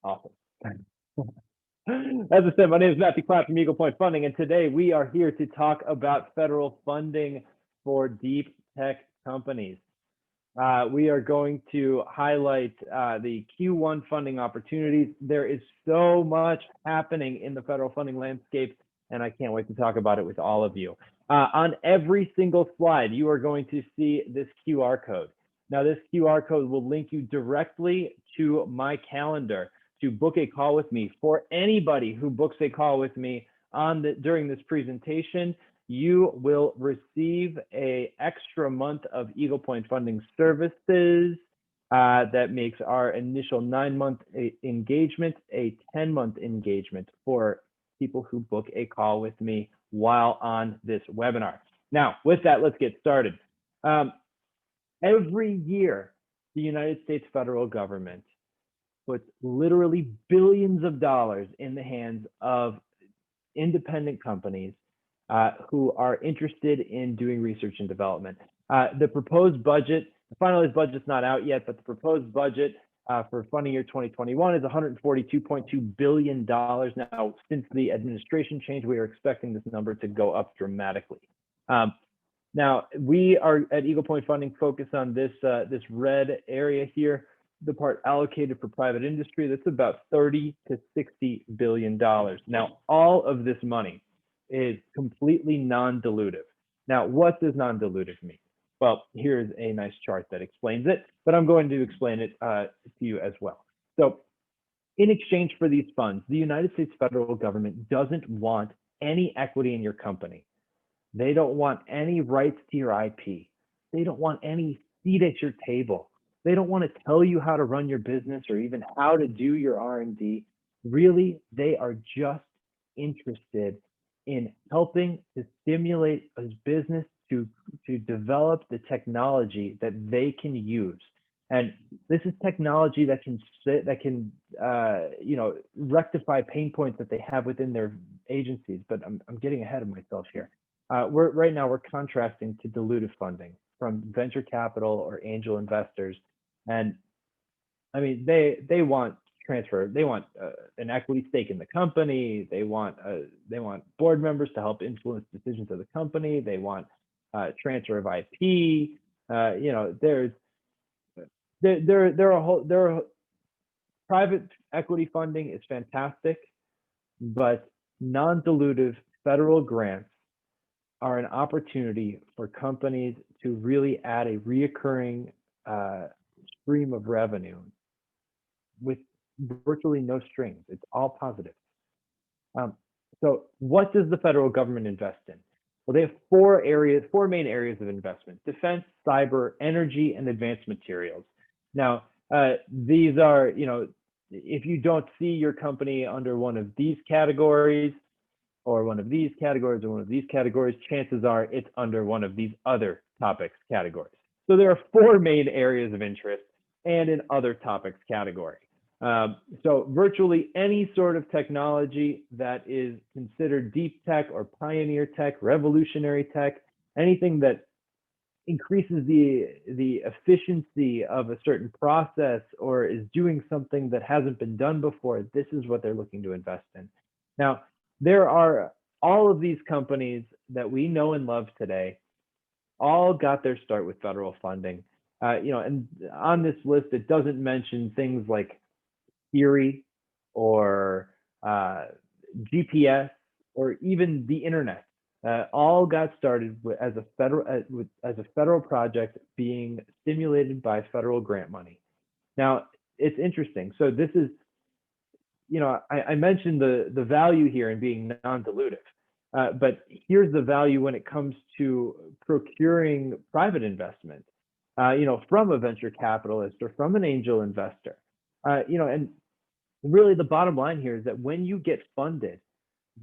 Awesome. As I said, my name is Matthew Clapp from Eagle Point Funding, and today we are here to talk about federal funding for deep tech companies. We are going to highlight the Q1 funding opportunities. There is so much happening in the federal funding landscape, and I can't wait to talk about it with all of you. On every single slide, you are going to see this QR code. Now, this QR code will link you directly to my calendar to book a call with me. For anybody who books a call with me during this presentation, you will receive an extra month of Eagle Point Funding services that makes our initial 9-month engagement a 10-month engagement for people who book a call with me while on this webinar. Now, with that, let's get started. Every year, the United States federal government puts literally billions of dollars in the hands of independent companies who are interested in doing research and development. The proposed budget, the finalized budget's not out yet, but the proposed budget for funding year 2021 is $142.2 billion. Now, since the administration change, we are expecting this number to go up dramatically. Now, we are at Eagle Point Funding focused on this red area here, the part allocated for private industry. That's about $30 to $60 billion. Now, all of this money is completely non-dilutive. Now, what does non-dilutive mean? Well, here's a nice chart that explains it, but I'm going to explain it to you as well. So in exchange for these funds, the United States federal government doesn't want any equity in your company. They don't want any rights to your IP. They don't want any seat at your table. They don't want to tell you how to run your business or even how to do your R&D. Really, they are just interested in helping to stimulate a business to develop the technology that they can use. And this is technology that can rectify pain points that they have within their agencies. But I'm getting ahead of myself here. Right now we're contrasting to dilutive funding from venture capital or angel investors. And I mean, they want transfer. They want an equity stake in the company. They want board members to help influence decisions of the company. They want transfer of IP. Private equity funding is fantastic, but non-dilutive federal grants are an opportunity for companies to really add a reoccurring stream of revenue with virtually no strings. It's all positive. So what does the federal government invest in? Well, they have four main areas of investment: defense, cyber, energy, and advanced materials. Now, these are, if you don't see your company under one of these categories, or one of these categories, or one of these categories, chances are it's under one of these other topics categories. So there are four main areas of interest and an other topics category. So virtually any sort of technology that is considered deep tech or pioneer tech, revolutionary tech, anything that increases the efficiency of a certain process or is doing something that hasn't been done before, this is what they're looking to invest in. Now, there are all of these companies that we know and love today, all got their start with federal funding. And on this list, it doesn't mention things like Siri or GPS or even the internet. All got started as a federal project being stimulated by federal grant money. Now, it's interesting. So this is, I mentioned the value here in being non-dilutive, but here's the value when it comes to procuring private investment, from a venture capitalist or from an angel investor. And really the bottom line here is that when you get funded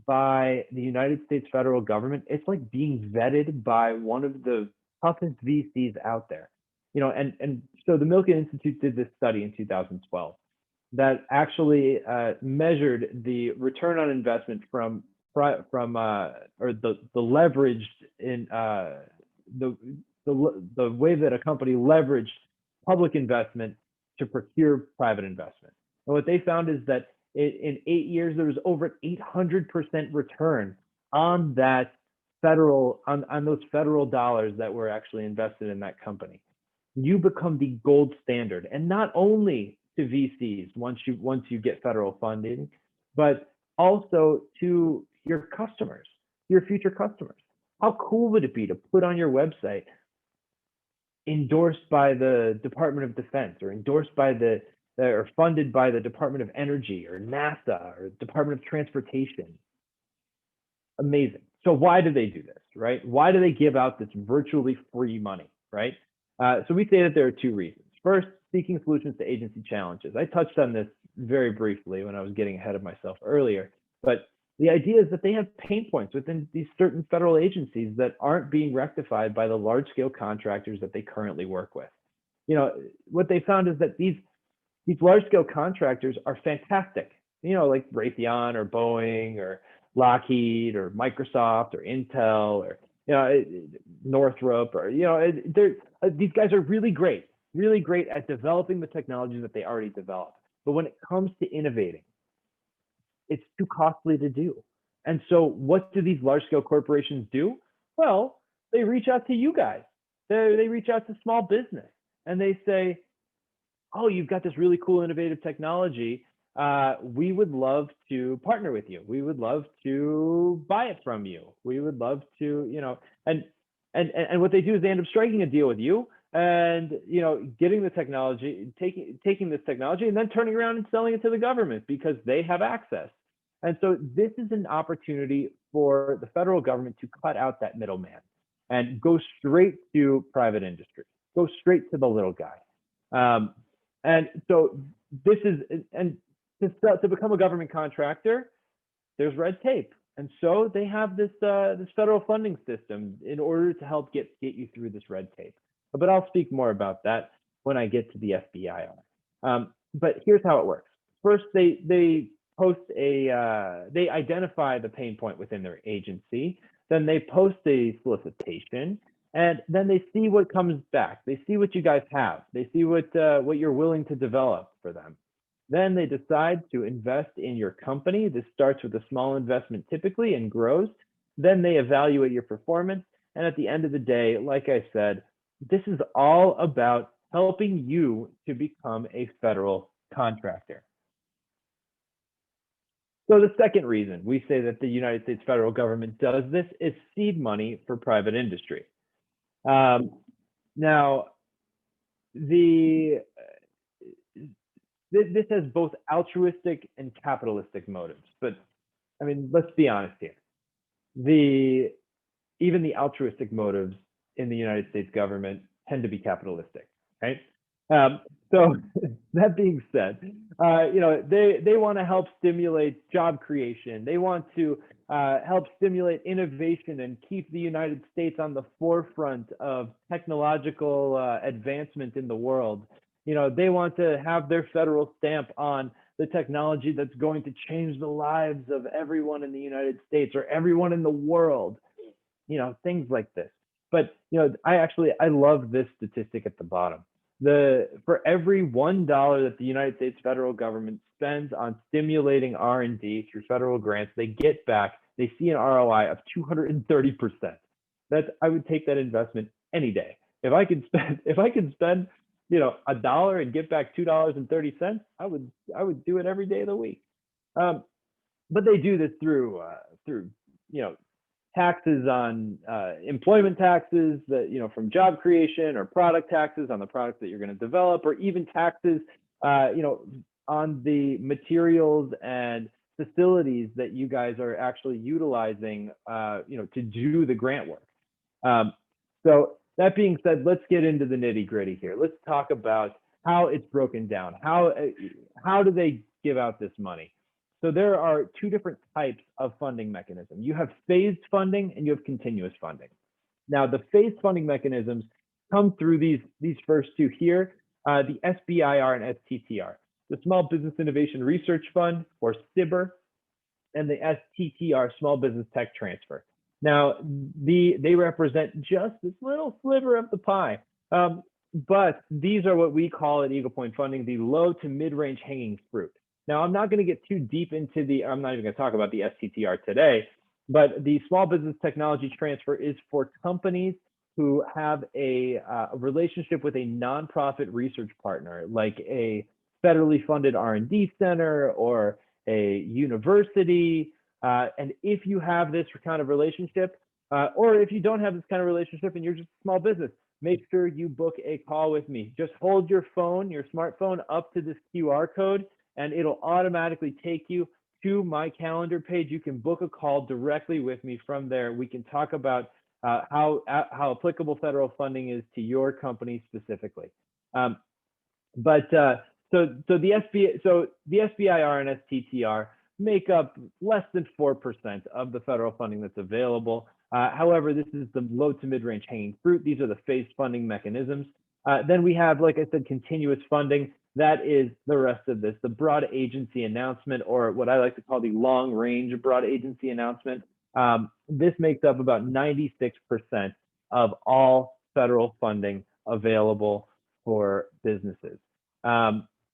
by the United States federal government, it's like being vetted by one of the toughest VCs out there. And so the Milken Institute did this study in 2012 that actually measured the return on investment from the leveraged in the way that a company leveraged public investment to procure private investment. And what they found is that in 8 years, there was over 800% return on that on those federal dollars that were actually invested in that company. You become the gold standard, and not only to VCs once you get federal funding, but also to your customers, your future customers. How cool would it be to put on your website, endorsed by the Department of Defense, or endorsed by or funded by the Department of Energy or NASA or Department of Transportation? Amazing. So why do they do this, right? Why do they give out this virtually free money, right? So we say that there are two reasons. First, seeking solutions to agency challenges. I touched on this very briefly when I was getting ahead of myself earlier, but the idea is that they have pain points within these certain federal agencies that aren't being rectified by the large-scale contractors that they currently work with. You know, what they found is that these large-scale contractors are fantastic, you know, like Raytheon or Boeing or Lockheed or Microsoft or Intel or, you know, Northrop, or, you know, these guys are really great at developing the technologies that they already developed. But when it comes to innovating, it's too costly to do. And so what do these large scale corporations do? Well, they reach out to you guys. They reach out to small business and they say, oh, you've got this really cool innovative technology. We would love to partner with you. We would love to buy it from you. We would love to, you know, and what they do is they end up striking a deal with you and, you know, getting the technology, taking this technology and then turning around and selling it to the government because they have access. And so this is an opportunity for the federal government to cut out that middleman and go straight to private industry, go straight to the little guy. And so this is, and to become a government contractor, there's red tape. And so they have this federal funding system in order to help get you through this red tape. But I'll speak more about that when I get to the SBIR. But here's how it works. First, they post they identify the pain point within their agency. Then they post a solicitation, and then they see what comes back. They see what you guys have. They see what you're willing to develop for them. Then they decide to invest in your company. This starts with a small investment typically and grows. Then they evaluate your performance. And at the end of the day, like I said, this is all about helping you to become a federal contractor. So the second reason we say that the United States federal government does this is seed money for private industry. Now, this has both altruistic and capitalistic motives, but I mean, let's be honest here. Even the altruistic motives in the United States government tend to be capitalistic, right? So that being said, you know, they want to help stimulate job creation. They want to help stimulate innovation and keep the United States on the forefront of technological advancement in the world. You know, they want to have their federal stamp on the technology that's going to change the lives of everyone in the United States or everyone in the world, you know, things like this. But, you know, I love this statistic at the bottom. For every $1 that the United States federal government spends on stimulating R&D through federal grants, they see an ROI of 230%. I would take that investment any day. If I can spend, you know, $1 and get back $2.30, I would do it every day of the week. But they do this through you know, taxes on employment taxes that, you know, from job creation, or product taxes on the products that you're going to develop, or even taxes, you know, on the materials and facilities that you guys are actually utilizing, you know, to do the grant work. So that being said, let's get into the nitty gritty here. Let's talk about how it's broken down. How do they give out this money? So there are two different types of funding mechanisms. You have phased funding and you have continuous funding. Now, the phased funding mechanisms come through these first two here, the SBIR and STTR, the Small Business Innovation Research Fund, or SBIR, and the STTR, Small Business Tech Transfer. Now, they represent just this little sliver of the pie. You but these are what we call at Eagle Point Funding the low to mid-range hanging fruit. Now, I'm not going to get too deep into I'm not even going to talk about the STTR today, but the small business technology transfer is for companies who have a relationship with a nonprofit research partner, like a federally funded R&D center or a university. And if you have this kind of relationship, or if you don't have this kind of relationship and you're just a small business, make sure you book a call with me. Just hold your phone, your smartphone up to this QR code, and it'll automatically take you to my calendar page. You can book a call directly with me from there. We can talk about how applicable federal funding is to your company specifically. So the SBIR and STTR make up less than 4% of the federal funding that's available. However, this is the low to mid-range hanging fruit. These are the phased funding mechanisms. Then we have, like I said, continuous funding. That is the rest of this, the broad agency announcement, or what I like to call the long range broad agency announcement. This makes up about 96% of all federal funding available for businesses.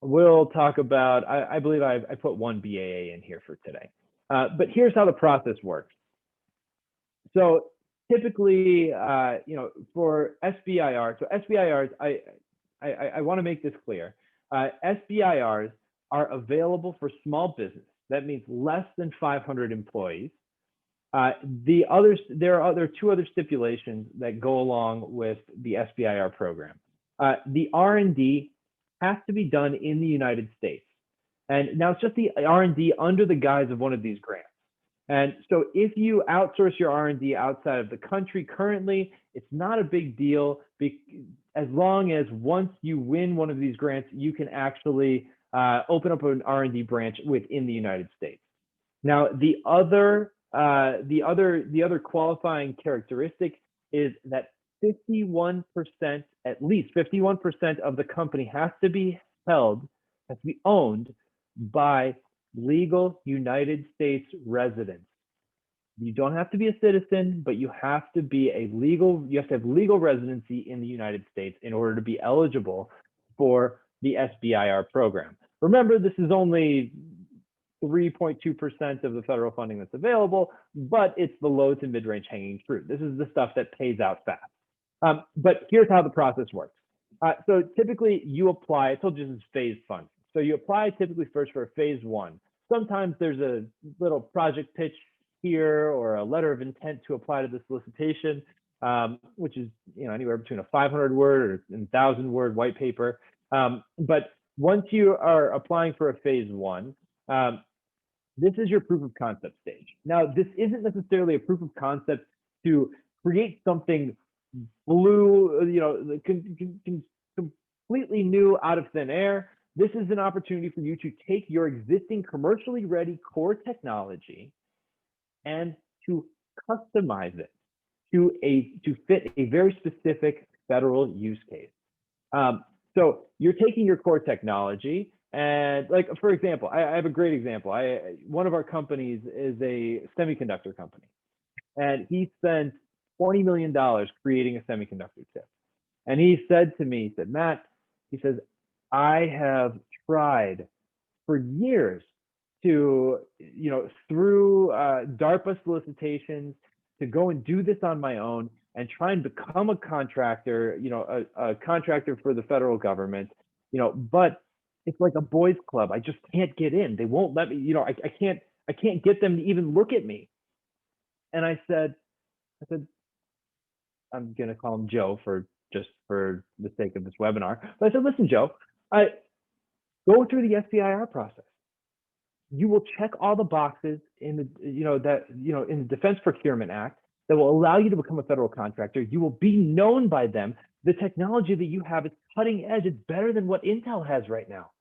We'll talk about, I believe I put one BAA in here for today. But here's how the process works. So typically, for SBIR, so SBIRs, I want to make this clear. SBIRs are available for small business. That means less than 500 employees. There are two other stipulations that go along with the SBIR program. The R&D has to be done in the United States. And now it's just the R&D under the guise of one of these grants. And so if you outsource your R&D outside of the country currently, it's not a big deal, as long as once you win one of these grants, you can actually open up an R&D branch within the United States. Now, the other qualifying characteristic is that 51%, at least 51% of the company has to be owned by legal United States residents. You don't have to be a citizen, but you have to have legal residency in the United States in order to be eligible for the SBIR program. Remember, this is only 3.2% of the federal funding that's available, but it's the low to mid-range hanging fruit. This is the stuff that pays out fast. But here's how the process works. So typically you apply, I told you this is phased funding. So you apply typically first for a phase one. Sometimes there's a little project pitch here or a letter of intent to apply to the solicitation, which is anywhere between a 500-word or 1,000-word white paper. But once you are applying for a phase one, this is your proof of concept stage. Now, this isn't necessarily a proof of concept to create something completely new out of thin air. This is an opportunity for you to take your existing commercially ready core technology and to customize it to fit a very specific federal use case. So you're taking your core technology, and like, for example, I have a great example. One of our companies is a semiconductor company, and he spent $20 million creating a semiconductor chip. And he said to me, he said, Matt, he says, I have tried for years to, through DARPA solicitations, to go and do this on my own and try and become a contractor, a contractor for the federal government, but it's like a boys club. I just can't get in. They won't let me, I can't get them to even look at me. And I said, I'm going to call him Joe for the sake of this webinar. But I said, listen, Joe, go through the SBIR process. You will check all the boxes in the Defense Procurement Act that will allow you to become a federal contractor. You will be known by them. The technology that you have is cutting edge. It's better than what Intel has right now.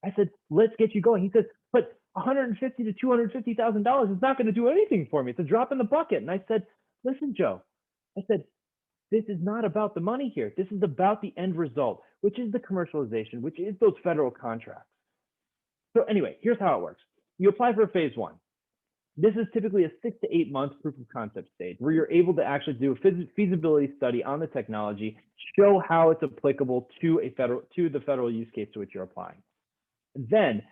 I said, let's get you going. He says, but $150,000 to $250,000 is not going to do anything for me. It's a drop in the bucket. And I said, listen, Joe, I said, this is not about the money here. This is about the end result, which is the commercialization, which is those federal contracts. So anyway, here's how it works. You apply for phase one. This is typically a 6 to 8 month proof of concept stage where you're able to actually do a feasibility study on the technology, show how it's applicable to the federal use case to which you're applying. Then,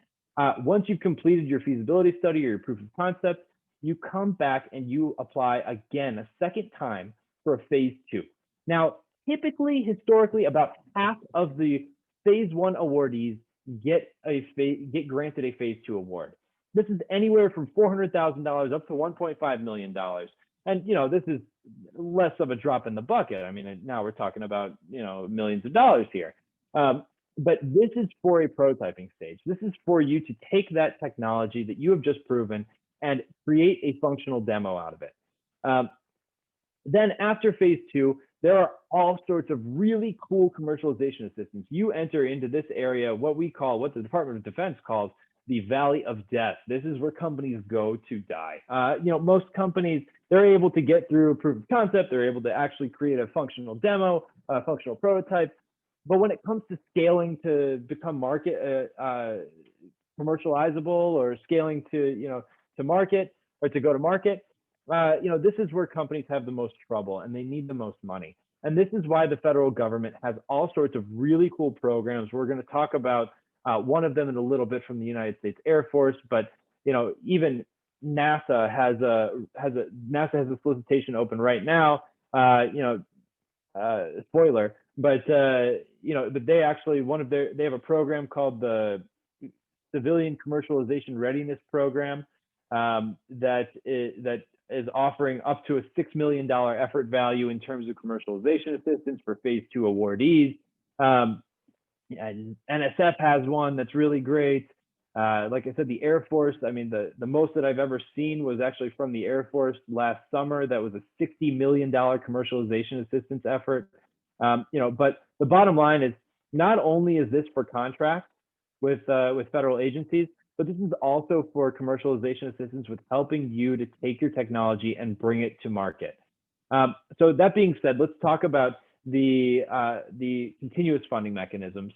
once you've completed your feasibility study or your proof of concept, you come back and you apply again a second time for a phase 2. Now, typically, historically, about half of the phase 1 awardees get granted a phase 2 award. This is anywhere from $400,000 up to $1.5 million. And, this is less of a drop in the bucket. I mean, now we're talking about, millions of dollars here. But this is for a prototyping stage. This is for you to take that technology that you have just proven and create a functional demo out of it. Then after phase 2, there are all sorts of really cool commercialization assistance. You enter into this area, what the Department of Defense calls the Valley of Death. This is where companies go to die. Most companies, they're able to get through a proof of concept. They're able to actually create a functional demo, a functional prototype. But when it comes to scaling to become market commercializable or scaling to market or to go to market, this is where companies have the most trouble and they need the most money. And this is why the federal government has all sorts of really cool programs. We're going to talk about one of them in a little bit from the United States Air Force, but even NASA has a solicitation open right now. Spoiler, but but they actually they have a program called the Civilian Commercialization Readiness Program that is offering up to a $6 million effort value in terms of commercialization assistance for phase 2 awardees. And NSF has one that's really great. Like I said, the Air Force, I mean, the most that I've ever seen was actually from the Air Force last summer. That was a $60 million commercialization assistance effort. But the bottom line is not only is this for contracts with federal agencies, but this is also for commercialization assistance with helping you to take your technology and bring it to market. So that being said, let's talk about the continuous funding mechanisms,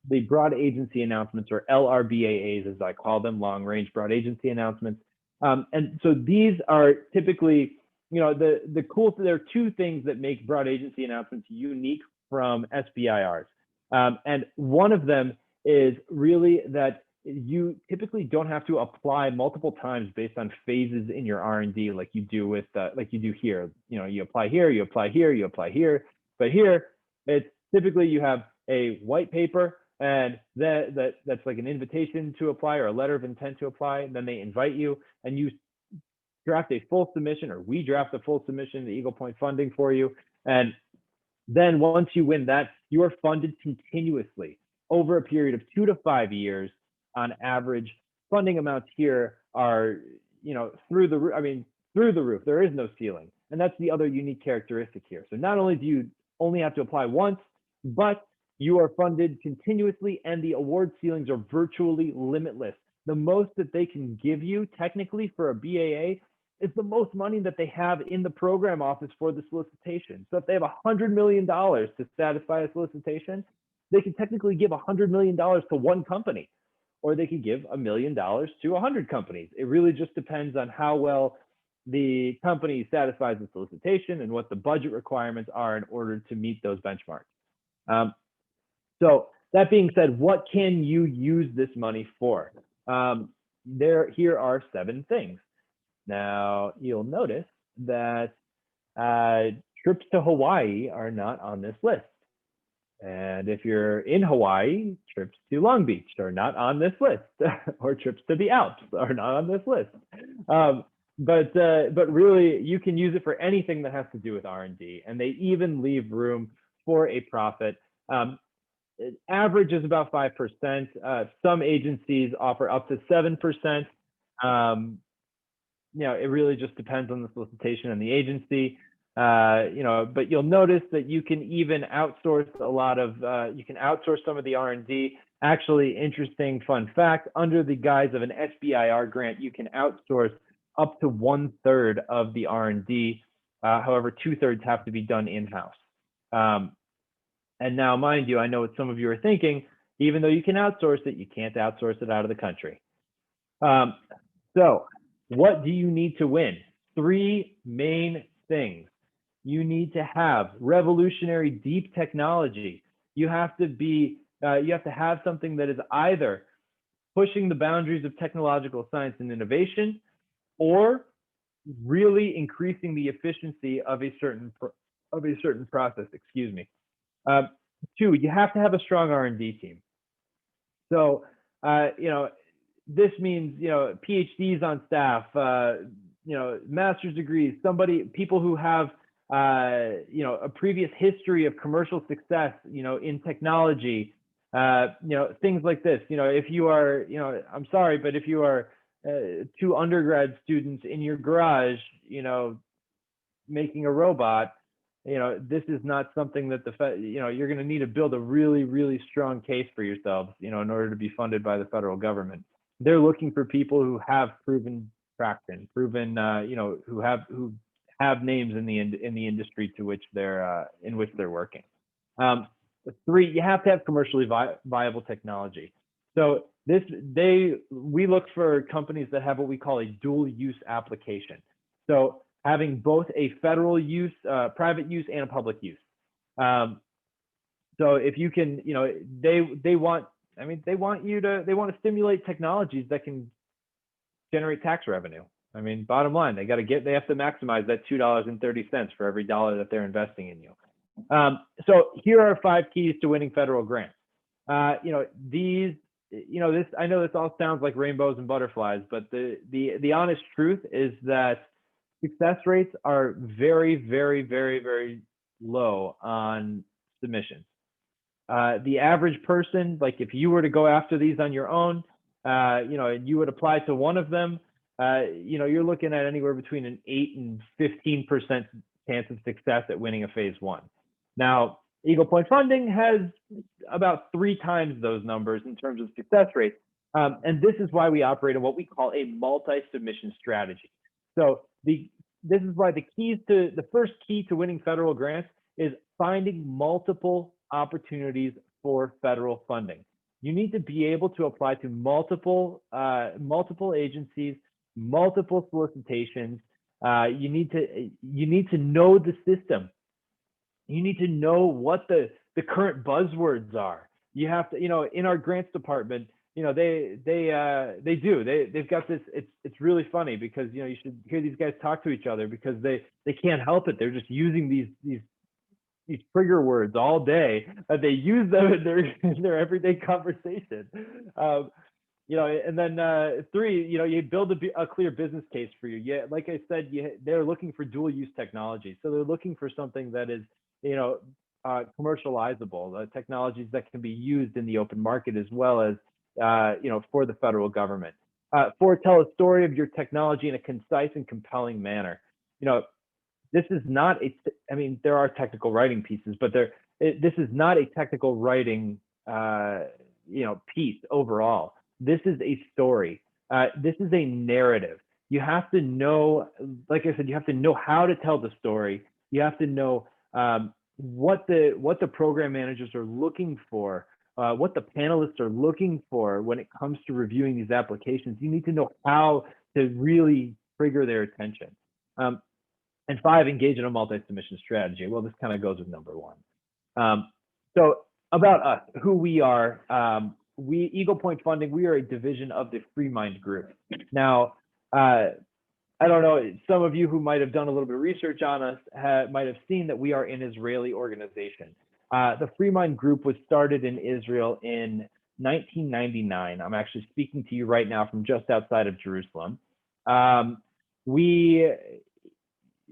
the broad agency announcements, or LRBAAs, as I call them, long range broad agency announcements. And so these are typically, there are two things that make broad agency announcements unique from SBIRs. And one of them is really that you typically don't have to apply multiple times based on phases in your R&D like you do here. You apply here, you apply here, you apply here. But here, it's typically you have a white paper, and that's like an invitation to apply or a letter of intent to apply. And then they invite you, and you draft a full submission, or we draft a full submission to Eagle Point Funding for you. And then once you win that, you are funded continuously over a period of 2 to 5 years on average. Funding amounts here are, through the roof. I mean, through the roof. There is no ceiling. And that's the other unique characteristic here. So not only do you only have to apply once, but you are funded continuously, and the award ceilings are virtually limitless. The most that they can give you technically for a BAA is the most money that they have in the program office for the solicitation. So if they have $100 million to satisfy a solicitation, they can technically give $100 million to one company, or they can give $1 million to 100 companies. It really just depends on how well the company satisfies the solicitation and what the budget requirements are in order to meet those benchmarks. So that being said, what can you use this money for? Here are 7 things. Now, you'll notice that trips to Hawaii are not on this list. And if you're in Hawaii, trips to Long Beach are not on this list, or trips to the Alps are not on this list. But really, you can use it for anything that has to do with R&D, and they even leave room for a profit. Average is about 5%. Some agencies offer up to 7%. It really just depends on the solicitation and the agency. But you'll notice that you can even outsource some of the R&D. Actually, interesting fun fact, under the guise of an SBIR grant, you can outsource up to 1/3 of the R&D. However, 2/3 have to be done in-house. And now, mind you, I know what some of you are thinking, even though you can outsource it, you can't outsource it out of the country. So What do you need to win? Three main things. You need to have revolutionary deep technology. You have to have something that is either pushing the boundaries of technological science and innovation, or really increasing the efficiency of a certain process. Excuse me. Two, you have to have a strong R&D team. So, this means PhDs on staff, master's degrees, people who have a previous history of commercial success, in technology, things like this. If you are, I'm sorry, but if you are two undergrad students in your garage, making a robot, this is not something that you're going to need to build a really, really strong case for yourselves, in order to be funded by the federal government. They're looking for people who have proven traction, who have names in the industry to which they're in which they're working. Three, you have to have commercially viable technology. So we look for companies that have what we call a dual use application. So having both a federal use, private use, and a public use. So if you can, they want to stimulate technologies that can generate tax revenue. I mean, bottom line, they have to maximize that $2.30 for every dollar that they're investing in you. So here are 5 keys to winning federal grants. I know this all sounds like rainbows and butterflies, but the honest truth is that success rates are very, very, very, very low on submissions. The average person, like if you were to go after these on your own, and you would apply to one of them, you're looking at anywhere between an 8 and 15% chance of success at winning a phase 1. Now, Eagle Point Funding has about 3 times those numbers in terms of success rates. And this is why we operate in what we call a multi-submission strategy. So this is why the first key to winning federal grants is finding multiple opportunities for federal funding. You need to be able to apply to multiple agencies, multiple solicitations. You need to know the system. You need to know what the current buzzwords are. You have to, in our grants department, they've got this. It's really funny because you should hear these guys talk to each other because they can't help it. They're just using these trigger words all day. They use them in their everyday conversation. And then 3, you build a clear business case for you. Yeah, like I said, they're looking for dual use technology. So they're looking for something that is, commercializable, technologies that can be used in the open market as well as, for the federal government. 4, tell a story of your technology in a concise and compelling manner. This is not there are technical writing pieces, but this is not a technical writing, piece overall. This is a story. This is a narrative. You have to know, like I said, you have to know how to tell the story. You have to know what the program managers are looking for, what the panelists are looking for when it comes to reviewing these applications. You need to know how to really trigger their attention. And 5, engage in a multi-submission strategy. Well, this kind of goes with number 1. So about us, who we are, Eagle Point Funding, we are a division of the FreeMind Group. Now, I don't know, some of you who might have done a little bit of research on us might have seen that we are an Israeli organization. The FreeMind Group was started in Israel in 1999. I'm actually speaking to you right now from just outside of Jerusalem.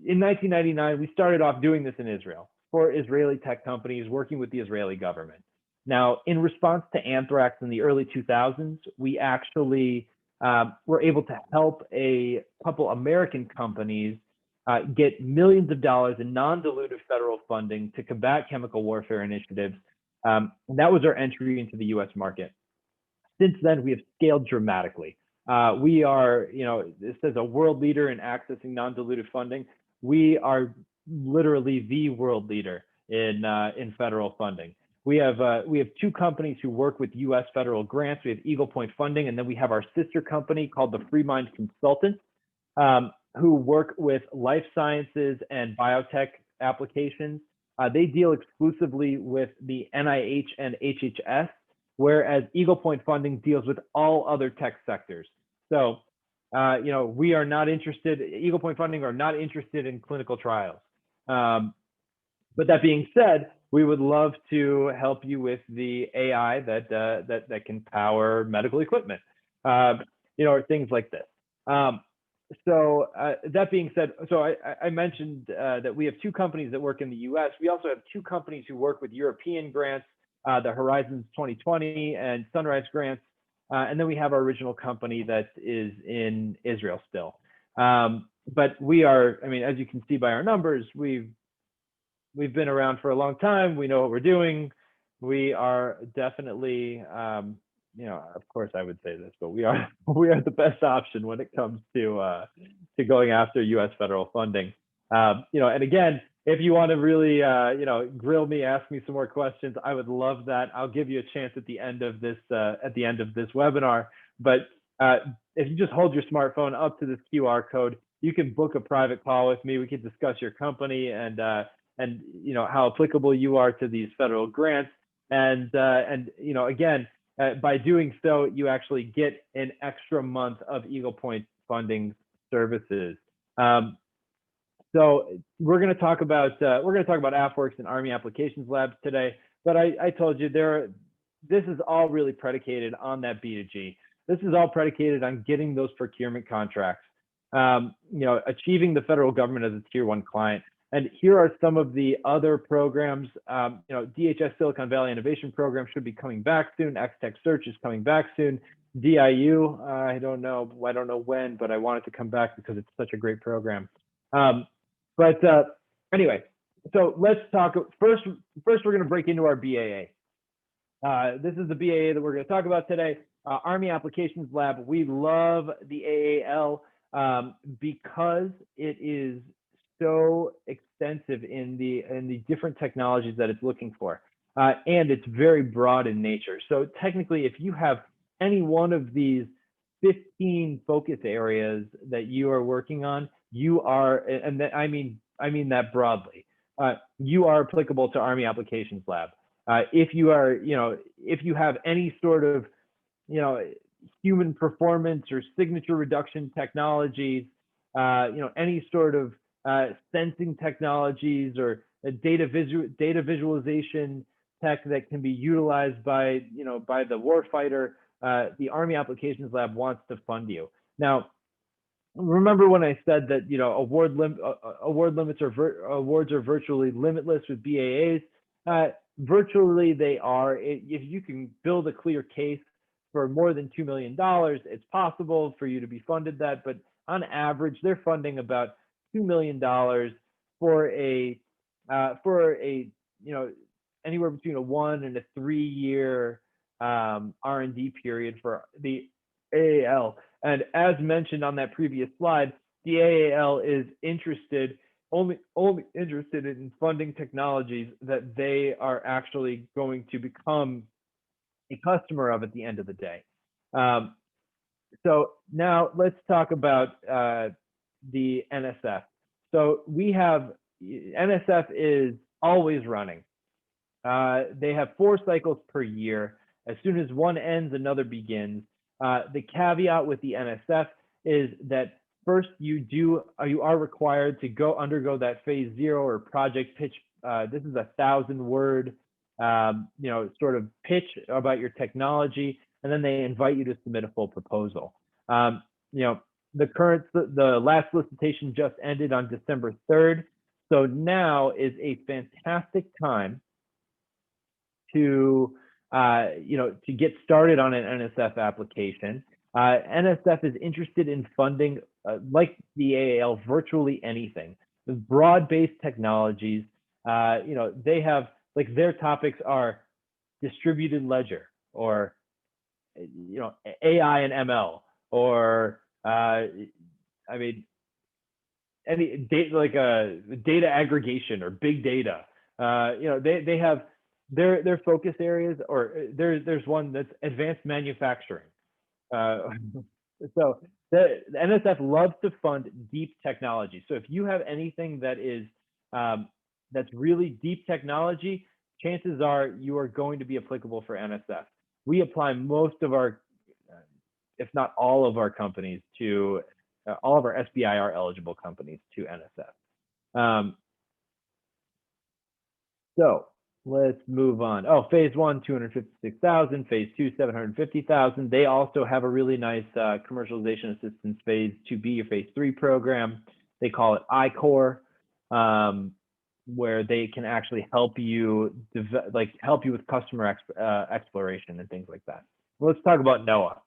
In 1999, we started off doing this in Israel for Israeli tech companies working with the Israeli government. Now, in response to anthrax in the early 2000s, we actually were able to help a couple American companies get millions of dollars in non-dilutive federal funding to combat chemical warfare initiatives. And that was our entry into the US market. Since then, we have scaled dramatically. We are, this is a world leader in accessing non-dilutive funding. We are literally the world leader in federal funding. We have 2 companies who work with US federal grants. We have Eagle Point Funding, and then we have our sister company called the FreeMind Consultants. who work with life sciences and biotech applications. They deal exclusively with the NIH and HHS, whereas Eagle Point Funding deals with all other tech sectors. So, we are not interested, Eagle Point Funding are not interested in clinical trials. But that being said, we would love to help you with the AI that can power medical equipment, or things like this. So that being said, so I mentioned that we have two companies that work in the US. We also have two companies who work with European grants, the Horizons 2020 and Sunrise grants. And then we have our original company that is in Israel still. But we are, as you can see by our numbers, we've been around for a long time. We know what we're doing. We are definitely, of course I would say this, but we are the best option when it comes to going after U.S. federal funding. And again, if you want to really, grill me, ask me some more questions, I would love that. I'll give you a chance at the end of this webinar. But if you just hold your smartphone up to this QR code, you can book a private call with me. We can discuss your company and how applicable you are to these federal grants. And again, by doing so, you actually get an extra month of Eagle Point Funding services. So we're going to talk about AFWERX and Army Applications Labs today. But I told you this is all really predicated on that B2G. This is all predicated on getting those procurement contracts, achieving the federal government as a tier 1 client. And here are some of the other programs. DHS Silicon Valley Innovation Program should be coming back soon. X-Tech Search is coming back soon. DIU, I don't know when, but I want it to come back because it's such a great program. Anyway, so let's talk. First we're going to break into our BAA. This is the BAA that we're going to talk about today. Army Applications Lab. We love the AAL because it is so extensive in the different technologies that it's looking for, and it's very broad in nature. So technically, if you have any one of these 15 focus areas that you are working on, you are, and I mean that broadly, you are applicable to Army Applications Lab. If you are, if you have any sort of, human performance or signature reduction technologies, any sort of sensing technologies or data visualization tech that can be utilized by the warfighter, the Army Applications Lab wants to fund you. Now, remember when I said that awards are virtually limitless with BAAs? Virtually they are. If you can build a clear case for more than $2 million, it's possible for you to be funded that. But on average, they're funding about $2 million for anywhere between a 1 and a 3 year R&D period for the AAL. And as mentioned on that previous slide, the AAL is only interested in funding technologies that they are actually going to become a customer of at the end of the day. So now let's talk about the NSF. So we have, NSF is always running. They have 4 cycles per year. As soon as one ends, another begins. The caveat with the NSF is that first you are required to undergo that phase 0 or project pitch. This is a 1,000-word sort of pitch about your technology, and then they invite you to submit a full proposal. The last solicitation just ended on December 3rd, so now is a fantastic time to get started on an NSF application. NSF is interested in funding, like the AAL, virtually anything. The broad-based technologies, they have, like, their topics are distributed ledger, or AI and ML, or any data, like data aggregation or big data. They have their focus areas, or there's one that's advanced manufacturing. So the NSF loves to fund deep technology. So if you have anything that is that's really deep technology, chances are you are going to be applicable for NSF. We apply most of our, if not all of our companies to, all of our SBIR eligible companies to NSF. So let's move on. Oh, phase one, 256,000, phase two, 750,000. They also have a really nice commercialization assistance phase 2B or phase 3 program. They call it I-Core, where they can actually help you help you with customer exploration and things like that. Well, let's talk about NOAA.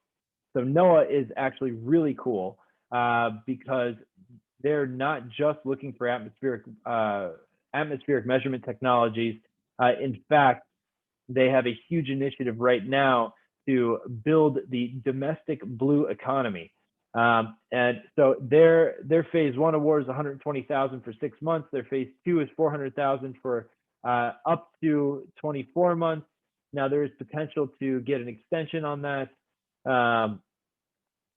So NOAA is actually really cool because they're not just looking for atmospheric measurement technologies. In fact, they have a huge initiative right now to build the domestic blue economy. And so their phase one award is 120,000 for 6 months. Their phase two is 400,000 for up to 24 months. Now there is potential to get an extension on that.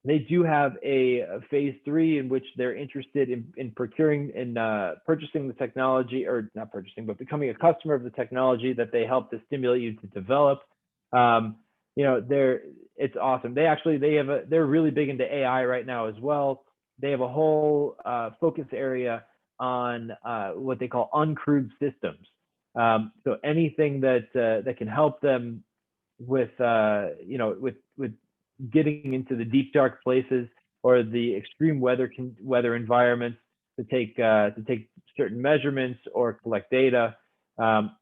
They do have a phase three in which they're interested in purchasing the technology, or not purchasing, but becoming a customer of the technology that they help to stimulate you to develop. It's awesome. They're really big into AI right now as well. They have a whole focus area on what they call uncrewed systems. So anything that can help them with getting into the deep dark places or the extreme weather environments to take certain measurements or collect data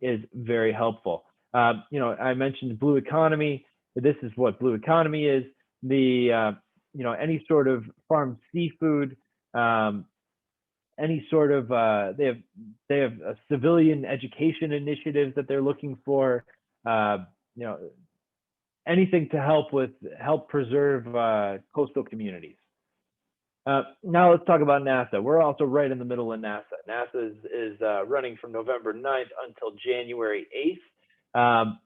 is very helpful. I mentioned blue economy. This is what blue economy is. Any sort of farmed seafood, any sort of they have a civilian education initiatives that they're looking for. Anything to help preserve coastal communities. Now let's talk about NASA. We're also right in the middle of NASA. NASA is running from November 9th until January 8th.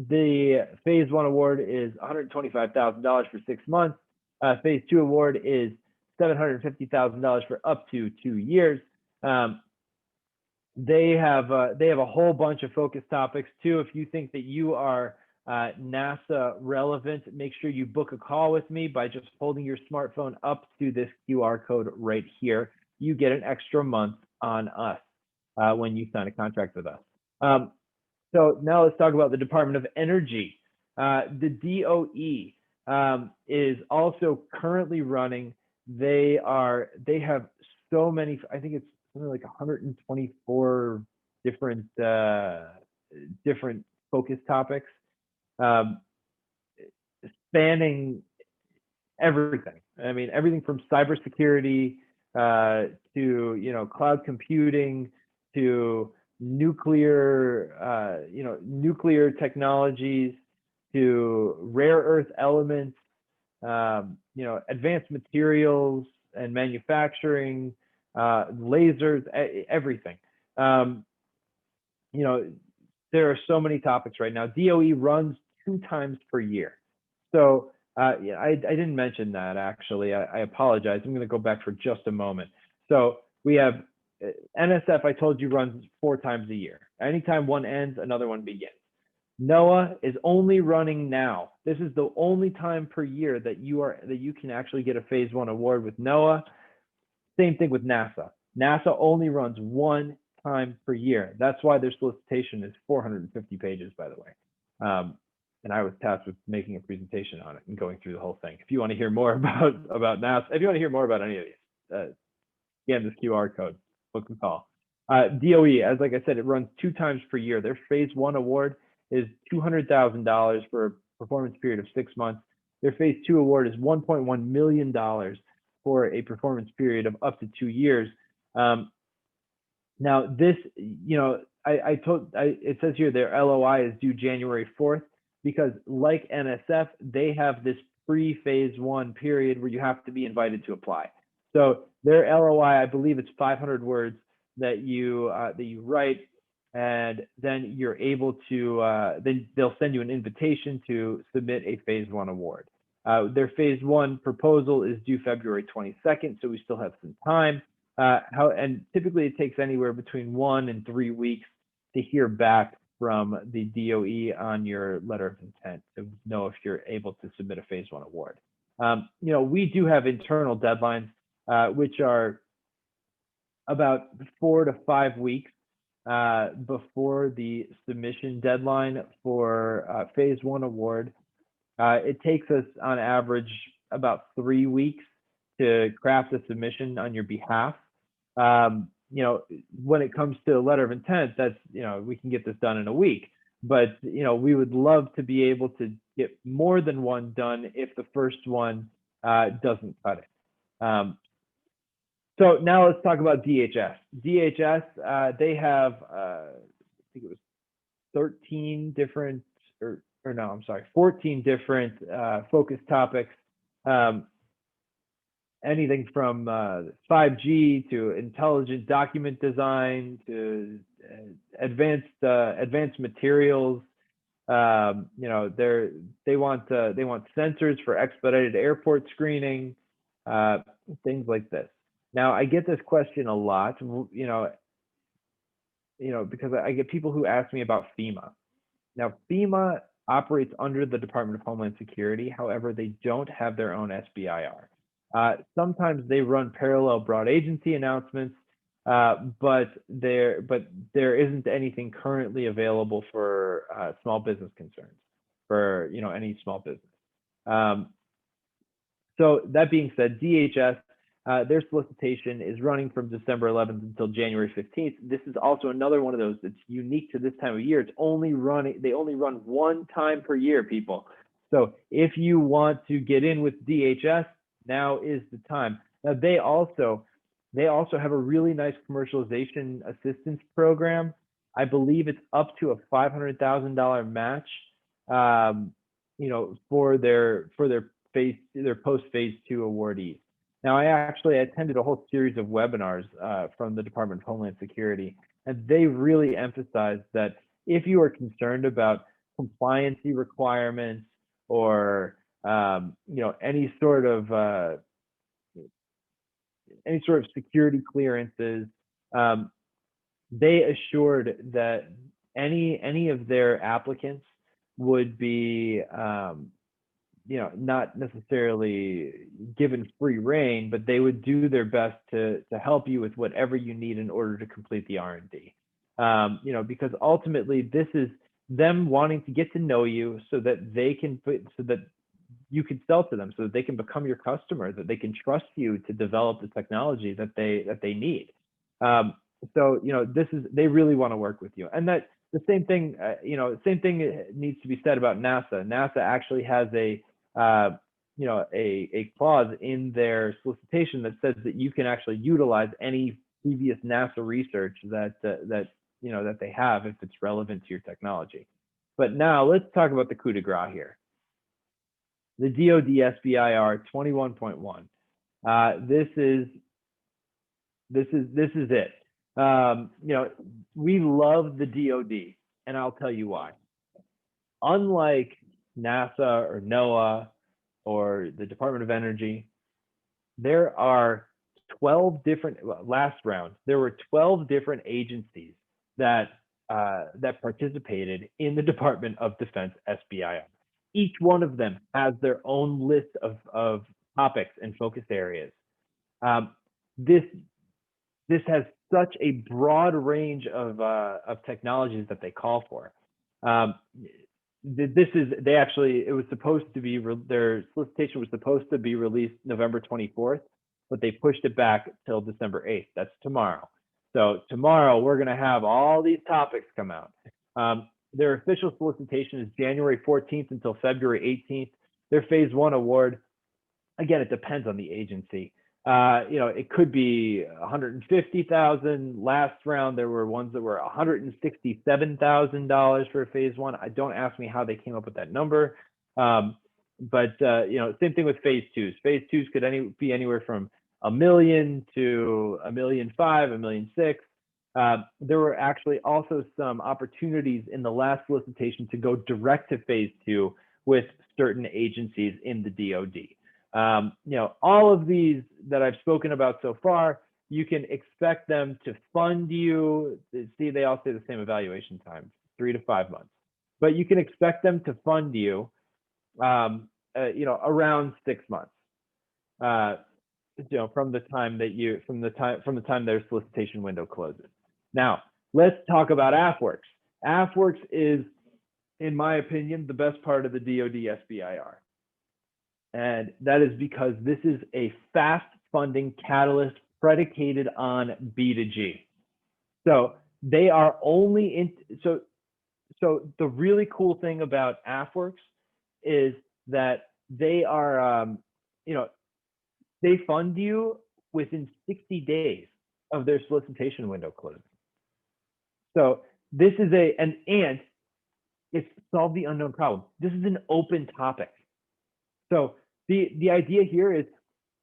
The phase one award is $125,000 for 6 months. Phase two award is $750,000 for up to 2 years. They have a whole bunch of focus topics too. If you think that you are NASA relevant, make sure you book a call with me by just holding your smartphone up to this QR code right here. You get an extra month on us when you sign a contract with us. So now let's talk about the Department of Energy. The DOE is also currently running. They have so many, I think it's something like 124 different focus topics. Spanning everything. I mean, everything from cybersecurity to cloud computing to nuclear technologies to rare earth elements, advanced materials and manufacturing, lasers, everything. There are so many topics right now. DOE runs 2 times per year. So I didn't mention that, actually. I apologize. I'm going to go back for just a moment. So we have NSF, I told you, runs 4 times a year. Anytime one ends, another one begins. NOAA is only running now. This is the only time per year that you can actually get a phase one award with NOAA. Same thing with NASA. NASA only runs 1 time per year. That's why their solicitation is 450 pages, by the way. And I was tasked with making a presentation on it and going through the whole thing. If you want to hear more about NASA, if you want to hear more about any of these, scan this QR code, book a call. DOE, as like I said, it runs 2 times per year. Their phase one award is $200,000 for a performance period of 6 months. Their phase two award is $1.1 million for a performance period of up to 2 years. Now this, it says here their LOI is due January 4th because, like NSF, they have this pre-phase one period where you have to be invited to apply. So their LOI, I believe it's 500 words that you write, and then you're able to then they'll send you an invitation to submit a phase one award. Their phase one proposal is due February 22nd, so we still have some time. And typically it takes anywhere between 1 and 3 weeks to hear back from the DOE on your letter of intent to know if you're able to submit a phase one award. We do have internal deadlines, which are about 4 to 5 weeks before the submission deadline for phase one award. It takes us on average about 3 weeks to craft a submission on your behalf. When it comes to a letter of intent, that's, we can get this done in a week, but, we would love to be able to get more than one done if the first one doesn't cut it. So now let's talk about DHS. DHS, they have, I think it was 13 different, or no, I'm sorry, 14 different focus topics. Anything from 5G to intelligent document design to advanced materials. They want sensors for expedited airport screening, things like this. Now, I get this question a lot, because I get people who ask me about FEMA. Now, FEMA operates under the Department of Homeland Security. However, they don't have their own SBIR. Sometimes they run parallel broad agency announcements, but there isn't anything currently available for small business concerns, for any small business. So that being said, DHS, their solicitation is running from December 11th until January 15th. This is also another one of those that's unique to this time of year. They only run one time per year, people. So if you want to get in with DHS, now is the time. Now they also have a really nice commercialization assistance program. I believe it's up to a $500,000 match, for their post phase two awardees. Now, I actually attended a whole series of webinars from the Department of Homeland Security, and they really emphasized that if you are concerned about compliancy requirements or any sort of security clearances, they assured that any of their applicants would be not necessarily given free rein, but they would do their best to help you with whatever you need in order to complete the R&D. Because ultimately this is them wanting to get to know you so that you can sell to them, so that they can become your customer, that they can trust you to develop the technology that they need. They really want to work with you, and that the same thing needs to be said about NASA. NASA actually has a clause in their solicitation that says that you can actually utilize any previous NASA research that they have if it's relevant to your technology. But now let's talk about the coup de grace here. The DoD SBIR 21.1. This is it. We love the DoD, and I'll tell you why. Unlike NASA or NOAA or the Department of Energy, there are 12 different, last round, there were 12 different agencies that participated in the Department of Defense SBIR. Each one of them has their own list of topics and focus areas. This has such a broad range of technologies that they call for. Their solicitation was supposed to be released November 24th, but they pushed it back till December 8th. That's tomorrow. So tomorrow we're going to have all these topics come out. Their official solicitation is January 14th until February 18th. Their phase one award, again, it depends on the agency. It could be 150,000. Last round, there were ones that were $167,000 for phase one. Don't ask me how they came up with that number. Same thing with phase twos. Phase twos could be anywhere from $1 million to $1.5 million, $1.6 million. There were actually also some opportunities in the last solicitation to go direct to phase two with certain agencies in the DoD. All of these that I've spoken about so far, you can expect them to fund you. See, they all say the same evaluation time, 3 to 5 months, but you can expect them to fund you, around 6 months. From the time their solicitation window closes. Now, let's talk about AFWERX. AFWERX is, in my opinion, the best part of the DoD SBIR. And that is because this is a fast funding catalyst predicated on B2G. So they are only so the really cool thing about AFWERX is that they are, they fund you within 60 days of their solicitation window closing. So this is and it's solve the unknown problem. This is an open topic. So the idea here is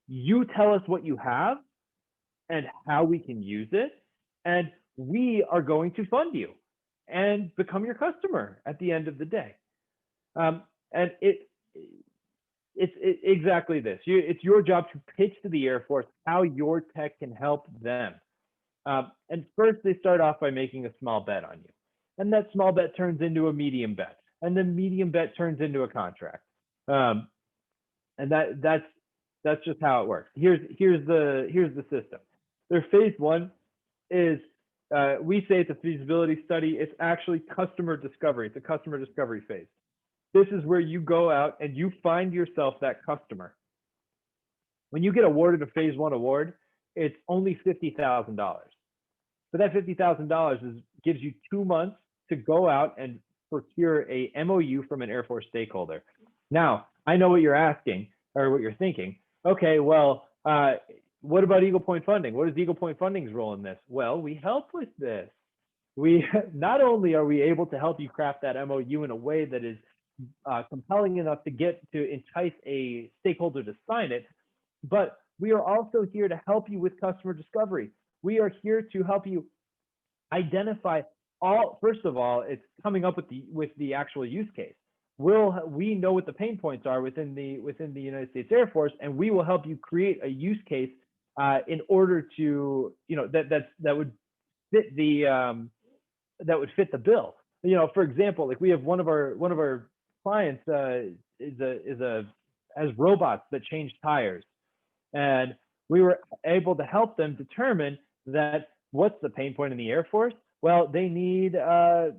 you tell us what you have and how we can use it, and we are going to fund you and become your customer at the end of the day. And it's exactly this. It's your job to pitch to the Air Force how your tech can help them. And first, they start off by making a small bet on you. And that small bet turns into a medium bet. And the medium bet turns into a contract. And that's just how it works. Here's the system. Their phase one is, we say it's a feasibility study. It's actually customer discovery. It's a customer discovery phase. This is where you go out and you find yourself that customer. When you get awarded a phase one award, it's only $50,000. But that $50,000 gives you 2 months to go out and procure a MOU from an Air Force stakeholder. Now, I know what you're asking or what you're thinking. Okay, well, what about Eagle Point Funding? What is Eagle Point Funding's role in this? Well, we help with this. We not only are we able to help you craft that MOU in a way that is compelling enough to entice a stakeholder to sign it, but we are also here to help you with customer discovery. We are here to help you identify first of all, it's coming up with the actual use case. We know what the pain points are within the United States Air Force, and we will help you create a use case in order to, that would fit the bill. For example, like we have one of our clients has robots that change tires, and we were able to help them determine that what's the pain point in the Air Force. Well, they need the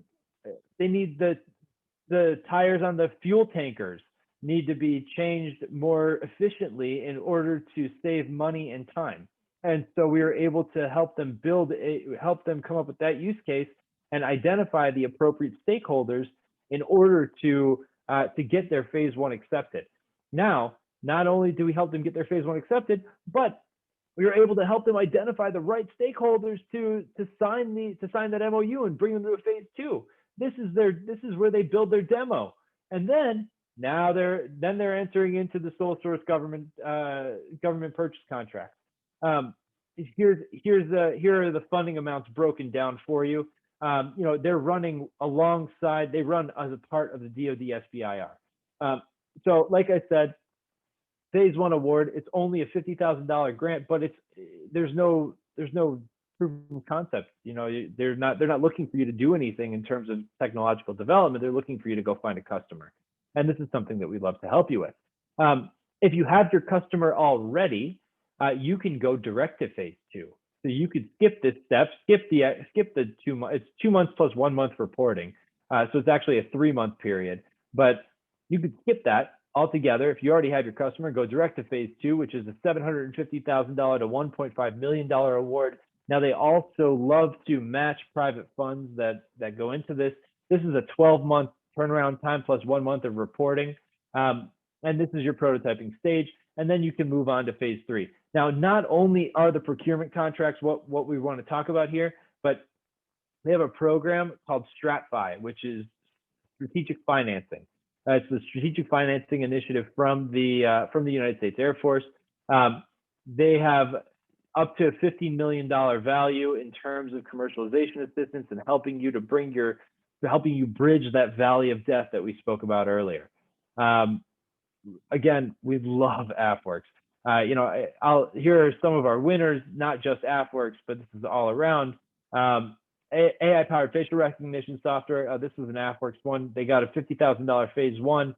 tires on the fuel tankers need to be changed more efficiently in order to save money and time. And so we were able to help them come up with that use case and identify the appropriate stakeholders in order to get their phase one accepted. Now, not only do we help them get their phase one accepted, but we were able to help them identify the right stakeholders to sign that MOU and bring them to a phase two. This is where they build their demo, and then they're entering into the sole source government purchase contract. Here are the funding amounts broken down for you. They're running alongside. They run as a part of the DoD SBIR. So, like I said, phase one award. It's only a $50,000 grant, but there's no proven concept. They're not looking for you to do anything in terms of technological development. They're looking for you to go find a customer, and this is something that we'd love to help you with. If you have your customer already, you can go direct to phase two. So you could skip this step, skip the 2 months. It's 2 months plus 1 month reporting, so it's actually a 3-month period. But you could skip that altogether. If you already have your customer, go direct to phase two, which is a $750,000 to $1.5 million award. Now, they also love to match private funds that go into this. This is a 12-month turnaround time plus 1 month of reporting. And this is your prototyping stage. And then you can move on to phase three. Now, not only are the procurement contracts what we want to talk about here, but they have a program called StratFi, which is strategic financing. It's the strategic financing initiative from the United States Air Force. They have up to $15 million value in terms of commercialization assistance and helping you bridge that valley of death that we spoke about earlier. Again, we love AFWERX. Here are some of our winners, not just AFWERX, but this is all around. AI-powered facial recognition software. This was an AFWERX one. They got a $50,000 phase one.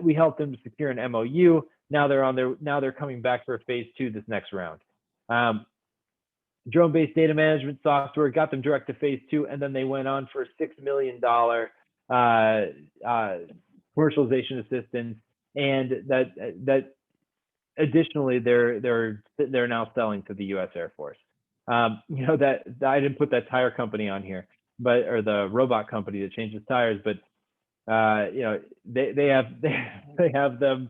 We helped them to secure an MOU. Now they're coming back for a phase two this next round. Drone-based data management software got them direct to phase two, and then they went on for a $6 million commercialization assistance, and that additionally they're now selling to the U.S. Air Force. That I didn't put that tire company on here, or the robot company that changes tires, but they have them.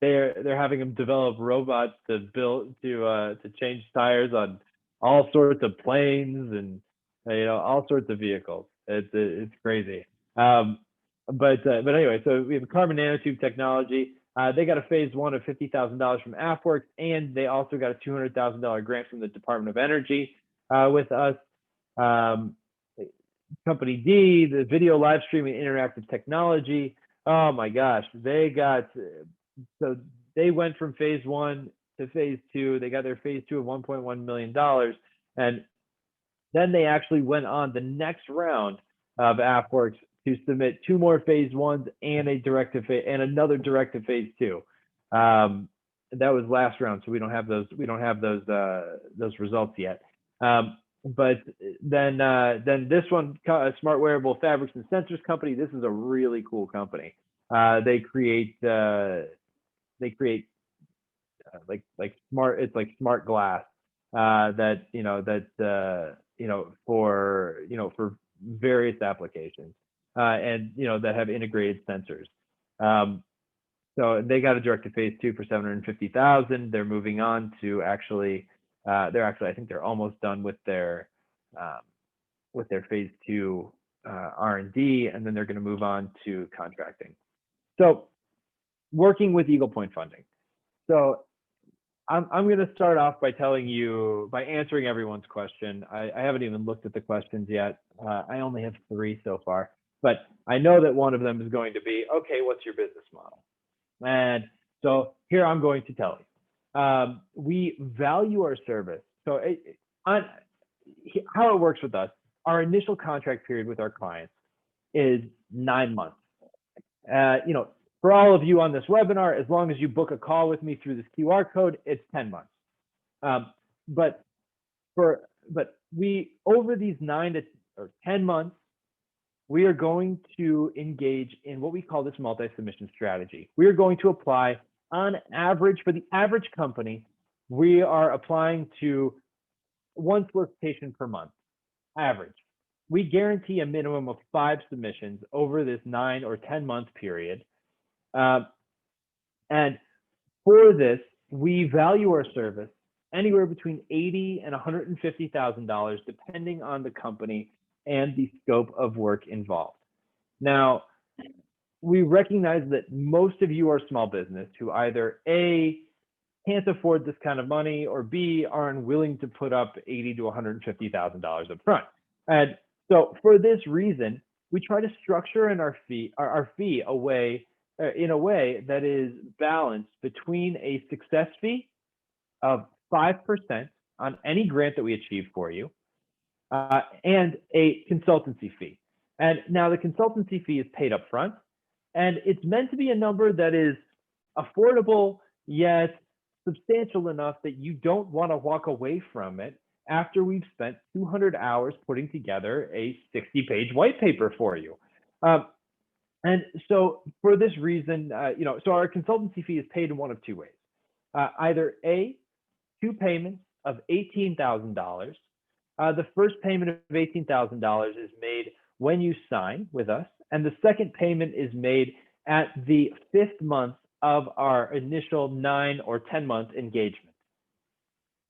They're having them develop robots to change tires on all sorts of planes and all sorts of vehicles. It's crazy. But anyway, so we have carbon nanotube technology. They got a phase one of $50,000 from AFWERX, and they also got a $200,000 grant from the Department of Energy with us. Company D, the video live streaming interactive technology. Oh my gosh, they went from phase one to phase two. They got their phase two of $1.1 million, and then they actually went on the next round of AFWERX to submit 2 more phase ones and another directive phase two. That was last round, so we don't have those results yet. But then this one, Smart Wearable Fabrics and Sensors Company. This is a really cool company. They create like smart. It's like smart glass for various applications, and that have integrated sensors. So they got a direct to phase two for $750,000. They're moving on to I think they're almost done with their phase two R&D, and then they're going to move on to contracting. So working with Eagle Point Funding. So I'm going to start off by answering everyone's question. I haven't even looked at the questions yet. I only have 3 so far, but I know that one of them is going to be, okay, what's your business model? And so here I'm going to tell you. We value our service. So how it works with us, our initial contract period with our clients is 9 months. For all of you on this webinar, as long as you book a call with me through this QR code, it's 10 months. But we, over these 9 or 10 months, we are going to engage in what we call this multi-submission strategy. We are going to apply, on average, for the average company, we are applying to 1 solicitation per month, average. We guarantee a minimum of 5 submissions over this 9 or 10 month period. And for this, we value our service anywhere between $80,000 and $150,000, depending on the company and the scope of work involved. Now, we recognize that most of you are small business who either A, can't afford this kind of money, or B, are unwilling to put up $80,000 to $150,000 up front. And so for this reason, we try to structure in our fee in a way that is balanced between a success fee of 5% on any grant that we achieve for you, and a consultancy fee. And now the consultancy fee is paid up front, and it's meant to be a number that is affordable yet substantial enough that you don't want to walk away from it after we've spent 200 hours putting together a 60-page white paper for you. And so for this reason, so our consultancy fee is paid in one of 2 ways. Either A, 2 payments of $18,000. The first payment of $18,000 is made when you sign with us, and the second payment is made at the 5th month of our initial 9 or 10 month engagement.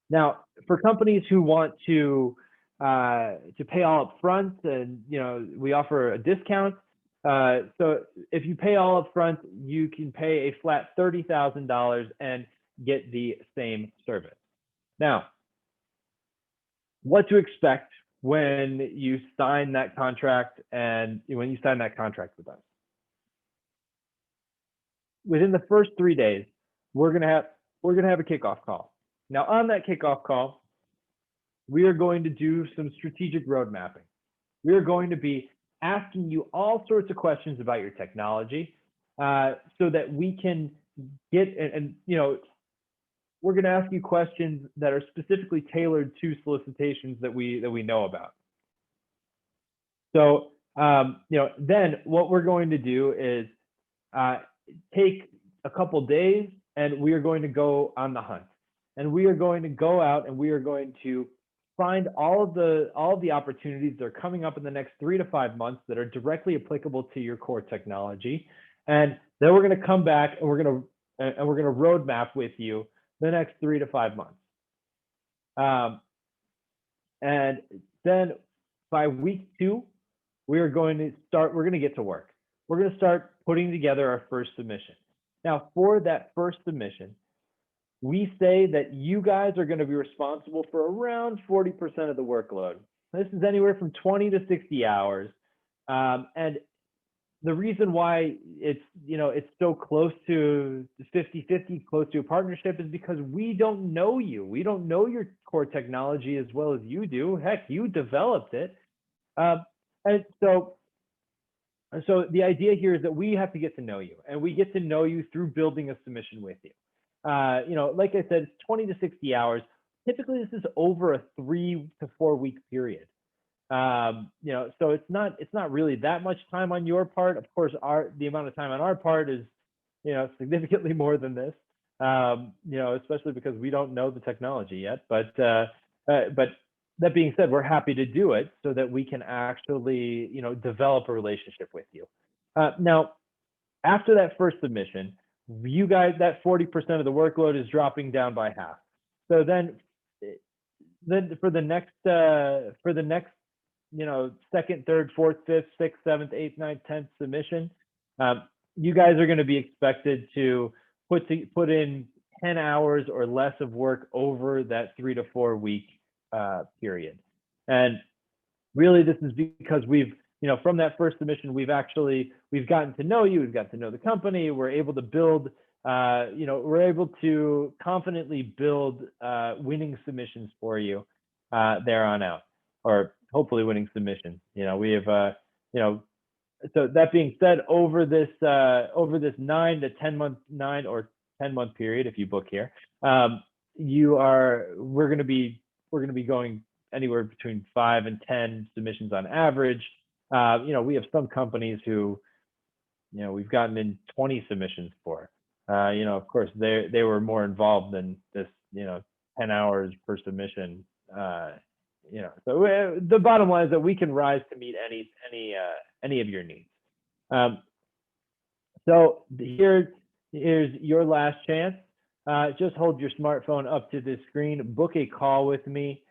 Now, for companies who want to pay all up front, and we offer a discount. So if you pay all up front, you can pay a flat $30,000 and get the same service. Now, what to expect when you sign that contract with us? within the first 3 days, we're gonna have a kickoff call. Now, on that kickoff call, we are going to do some strategic road mapping. We are going to be asking you all sorts of questions about your technology, so that we can get and we're going to ask you questions that are specifically tailored to solicitations that we know about. So then what we're going to do is take a couple days, and we are going to go on the hunt, and we are going to go out and we are going to find all of the opportunities that are coming up in the next 3 to 5 months that are directly applicable to your core technology, and then we're going to come back and we're going to roadmap with you the next 3 to 5 months. And then by week 2, we're going to get to work. We're going to start putting together our first submission. Now, for that first submission, we say that you guys are going to be responsible for around 40% of the workload. This is anywhere from 20 to 60 hours. And the reason why it's so close to 50-50, close to a partnership, is because we don't know you. We don't know your core technology as well as you do. Heck, you developed it. And so the idea here is that we have to get to know you, and we get to know you through building a submission with you. Like I said, it's 20 to 60 hours. Typically, this is over a 3 to 4 week period. So it's not really that much time on your part. Of course, the amount of time on our part is, significantly more than this. Especially because we don't know the technology yet. But that being said, we're happy to do it so that we can actually, develop a relationship with you. Now, after that first submission, you guys, that 40% of the workload is dropping down by half. So then for the next, second, third, fourth, fifth, sixth, seventh, eighth, ninth, 10th submission, you guys are going to be expected to put in 10 hours or less of work over that 3 to 4 week period. And really, this is because we've, from that first submission, we've gotten to know you, we've got to know the company, we're able to build, we're able to confidently build winning submissions for you there on out, or hopefully winning submissions. We have, so that being said, over this 9 to 10 month, 9 or 10 month period, if you book here, we're going to be going anywhere between 5 and 10 submissions on average. We have some companies who, we've gotten in 20 submissions for. Of course, they were more involved than this, 10 hours per submission. So the bottom line is that we can rise to meet any of your needs. So here's your last chance. Just hold your smartphone up to this screen, book a call with me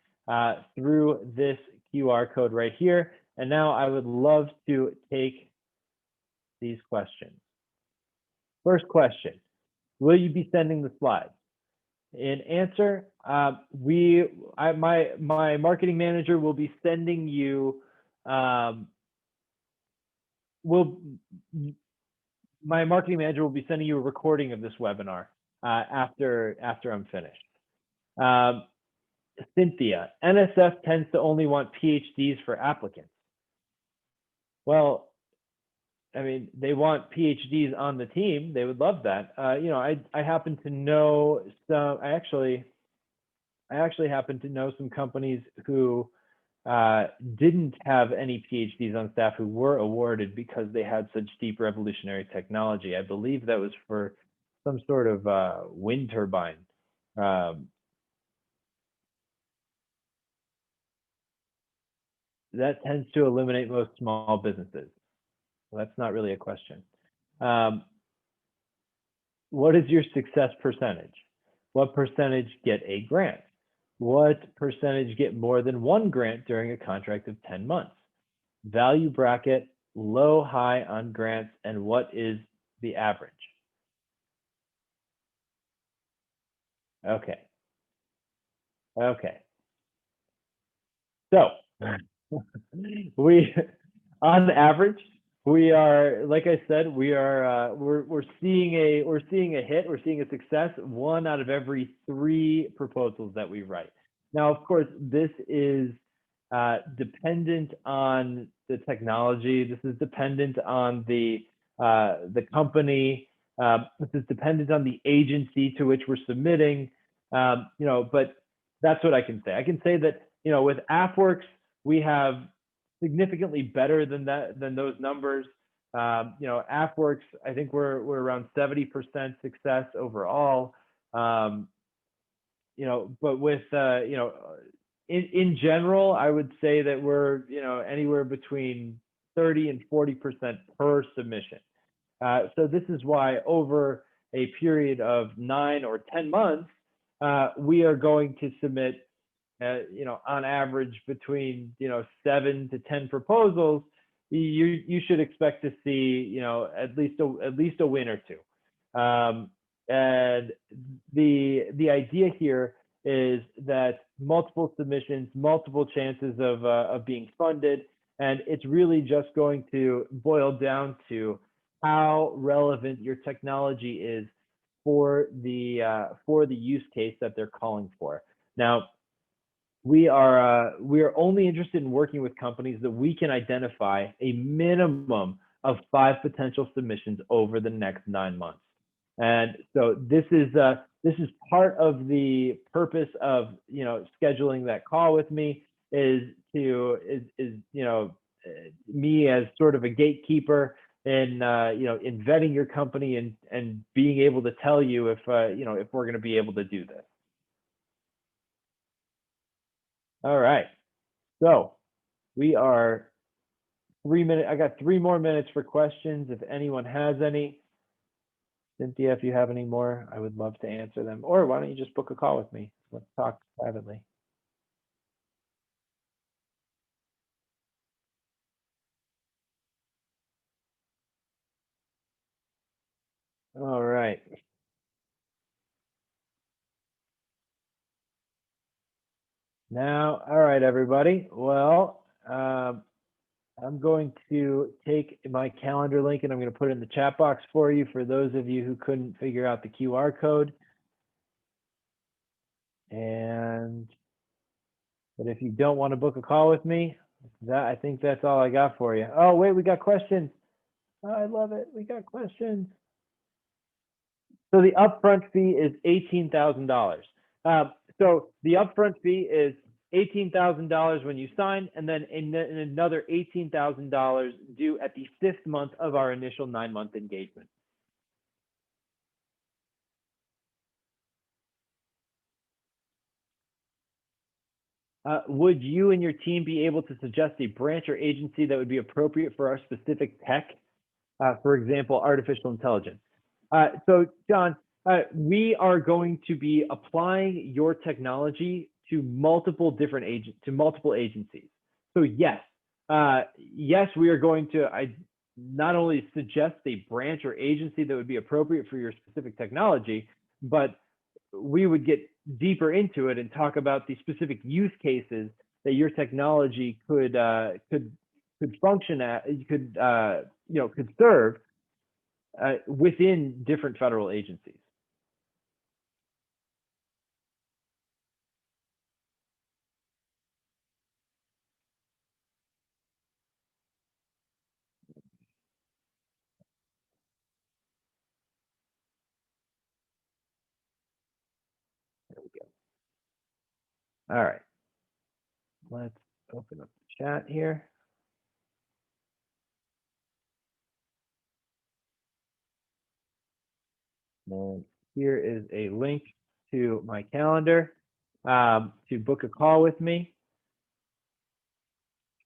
through this QR code right here. And now I would love to take these questions. First question, will you be sending the slides? In answer, my marketing manager will be sending you, my marketing manager will be sending you a recording of this webinar after I'm finished. Cynthia, NSF tends to only want PhDs for applicants. Well, I mean, they want PhDs on the team. They would love that. I happen to know some. I actually happen to know some companies who didn't have any PhDs on staff who were awarded because they had such deep revolutionary technology. I believe that was for some sort of wind turbine. That tends to eliminate most small businesses. Well, that's not really a question. What is your success percentage? What percentage get a grant? What percentage get more than one grant during a contract of 10 months? Value bracket, low, high on grants, and what is the average? Okay. So we, on average, We are, like I said, we're seeing a hit, we're seeing a success, 1 out of every 3 proposals that we write. Now, of course, this is dependent on the technology. This is dependent on the company. This is dependent on the agency to which we're submitting. But that's what I can say. I can say that with AFWERX, we have significantly better than those numbers. AFWERX, I think we're around 70% success overall. But with in general, I would say that we're anywhere between 30 and 40% per submission. So this is why over a period of 9 or 10 months, we are going to submit on average between 7 to 10 proposals. You should expect to see at least a win or two. And the idea here is that multiple submissions, multiple chances of being funded, and it's really just going to boil down to how relevant your technology is for the use case that they're calling for. Now, we are only interested in working with companies that we can identify a minimum of 5 potential submissions over the next 9 months. And so this is part of the purpose of scheduling that call with me, is me as sort of a gatekeeper in in vetting your company and being able to tell you if if we're going to be able to do this. All right, so we are 3 minutes. I got 3 more minutes for questions if anyone has any. Cynthia, if you have any more, I would love to answer them. Or why don't you just book a call with me? Let's talk privately. All right. Now, all right, everybody. Well, I'm going to take my calendar link and I'm going to put it in the chat box for you, for those of you who couldn't figure out the QR code. But if you don't want to book a call with me, I think that's all I got for you. Oh, wait, we got questions. Oh, I love it. We got questions. So the upfront fee is $18,000. So the upfront fee is $18,000 when you sign, and then another $18,000 due at the 5th month of our initial 9-month engagement. Would you and your team be able to suggest a branch or agency that would be appropriate for our specific tech? For example, artificial intelligence. So John, we are going to be applying your technology to multiple agencies. So yes, we are going to not only suggest a branch or agency that would be appropriate for your specific technology, but we would get deeper into it and talk about the specific use cases that your technology could function at, could serve within different federal agencies. There we go. All right. Let's open up the chat here. And here is a link to my calendar to book a call with me.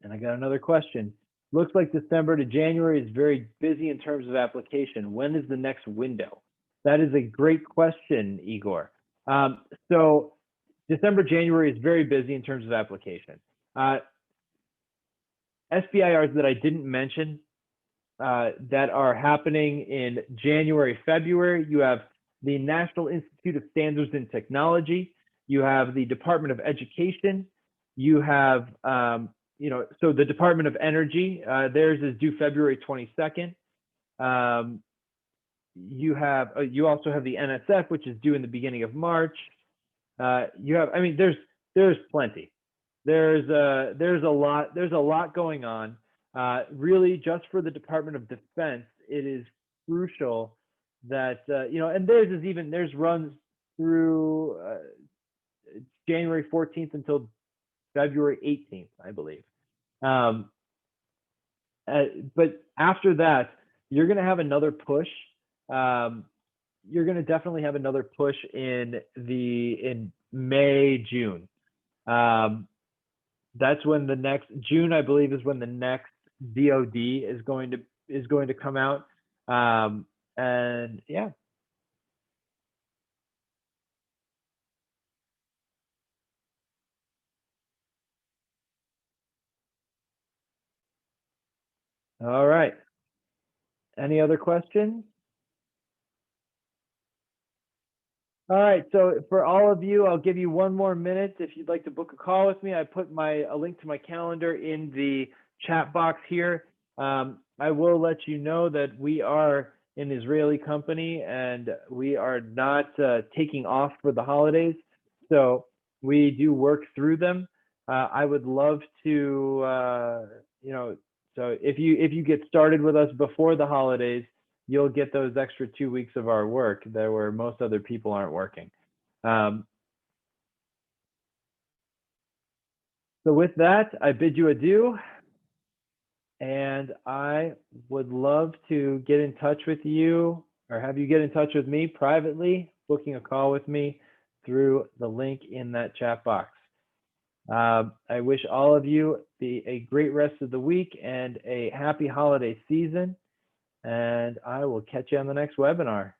And I got another question. Looks like December to January is very busy in terms of application. When is the next window? That is a great question, Igor. So December, January is very busy in terms of application. SBIRs that I didn't mention that are happening in January, February, you have the National Institute of Standards and Technology, you have the Department of Education, you have so the Department of Energy, theirs is due February 22nd. You also have the NSF, which is due in the beginning of March. There's plenty. There's a lot going on. Really, just for the Department of Defense, it is crucial that and theirs runs through January 14th until February 18th, I believe. But after that, you're going to have another push. You're going to definitely have another push in May, June. That's when the next June, I believe, is when the next DOD is going to come out. And yeah. All right. Any other questions? All right, so for all of you, I'll give you one more minute if you'd like to book a call with me. I put a link to my calendar in the chat box here. I will let you know that we are an Israeli company and we are not taking off for the holidays, so we do work through them. I would love to, so if you get started with us before the holidays, you'll get those extra 2 weeks of our work there where most other people aren't working. So with that, I bid you adieu. And I would love to get in touch with you or have you get in touch with me privately, booking a call with me through the link in that chat box. I wish all of you a great rest of the week and a happy holiday season. And I will catch you on the next webinar.